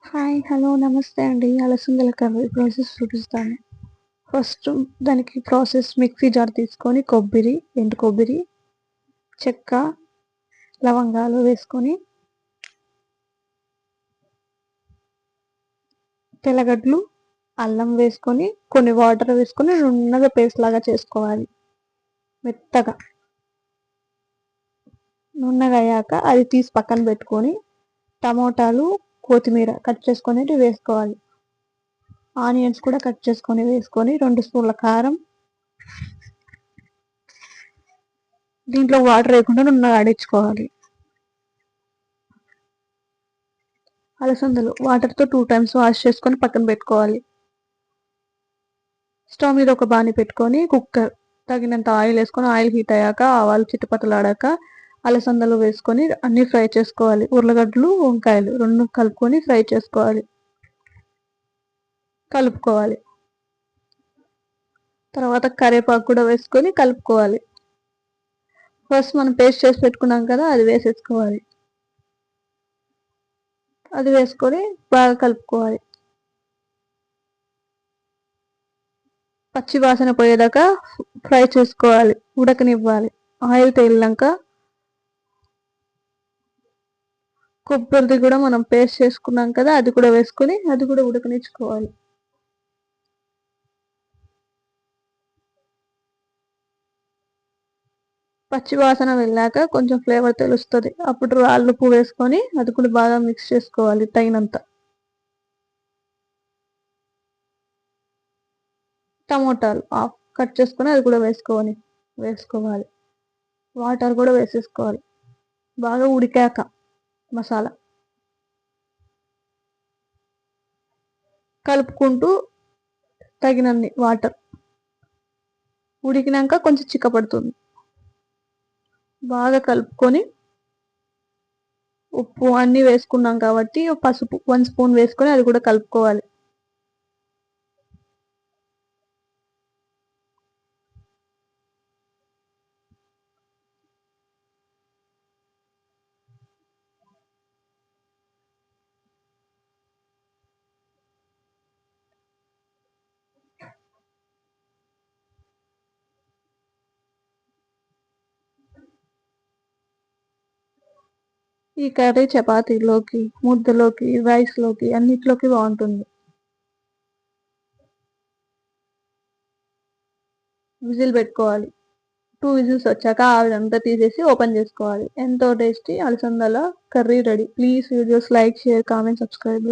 Hi. Hello. నమస్తే అండి. అలసందల curry process చూపిస్తాను. ఫస్ట్ దానికి ప్రాసెస్ మిక్సీ జార్ తీసుకొని ఎండు కొబ్బరి, చెక్క, లవంగాలు వేసుకొని, తెల్లగడ్డలు, అల్లం వేసుకొని, కొన్ని వాటర్ వేసుకొని నున్నగా పేస్ట్ లాగా చేసుకోవాలి. మెత్తగా నున్నగా అయ్యాక అది తీసి పక్కన పెట్టుకొని, టమోటాలు, కొత్తిమీర కట్ చేసుకునేవి వేసుకోవాలి. ఆనియన్స్ కూడా కట్ చేసుకొని వేసుకొని 2 స్పూన్ల కారం, దీంట్లో వాటర్ వేయకుండా నున్నగా ఆడించుకోవాలి. అలసందలు వాటర్తో 2 టైమ్స్ వాష్ చేసుకొని పక్కన పెట్టుకోవాలి. స్టవ్ మీద ఒక బాణీ పెట్టుకొని కుక్కర్ తగినంత ఆయిల్ వేసుకొని ఆయిల్ హీట్ అయ్యాక ఆవాలు చిటపటలాడాక అలసందలు వేసుకొని అన్నీ ఫ్రై చేసుకోవాలి. ఉర్లగడ్డలు, వంకాయలు 2 కలుపుకొని ఫ్రై చేసుకోవాలి. తర్వాత కరివేపాకు కూడా వేసుకొని కలుపుకోవాలి. ఫస్ట్ మనం పేస్ట్ చేసి పెట్టుకున్నాం కదా, అది వేసేసుకోవాలి. అది వేసుకొని బాగా కలుపుకోవాలి. పచ్చి వాసన పోయేదాకా ఫ్రై చేసుకోవాలి, ఉడకనివ్వాలి. ఆయిల్ తేలినాక కొబ్బరిది కూడా మనం పేస్ట్ చేసుకున్నాం కదా, అది కూడా వేసుకొని అది కూడా ఉడకనిచ్చుకోవాలి. పచ్చి వాసన వెళ్ళాక కొంచెం ఫ్లేవర్ తెలుస్తుంది. అప్పుడు రాళ్ళుప్పు వేసుకొని అది కూడా బాగా మిక్స్ చేసుకోవాలి తగినంత. టమోటాలు కట్ చేసుకొని అది కూడా వేసుకోవాలి. వాటర్ కూడా వేసేసుకోవాలి. బాగా ఉడికాక మసాలా కలుపుకుంటూ తగినన్ని వాటర్, ఉడికినాక కొంచెం చిక్కపడుతుంది. బాగా కలుపుకొని ఉప్పు అన్నీ వేసుకున్నాం కాబట్టి పసుపు 1 స్పూన్ వేసుకొని అది కూడా కలుపుకోవాలి. ఈ కర్రీ చపాతీలోకి, ముద్దలోకి, రైస్లోకి అన్నిట్లోకి బాగుంటుంది. విజిల్ పెట్టుకోవాలి. 2 విజిల్స్ వచ్చాక అదంతా తీసేసి ఓపెన్ చేసుకోవాలి. ఎంతో టేస్టీ అలసందల curry ready. Please videos like, share, comment, subscribe.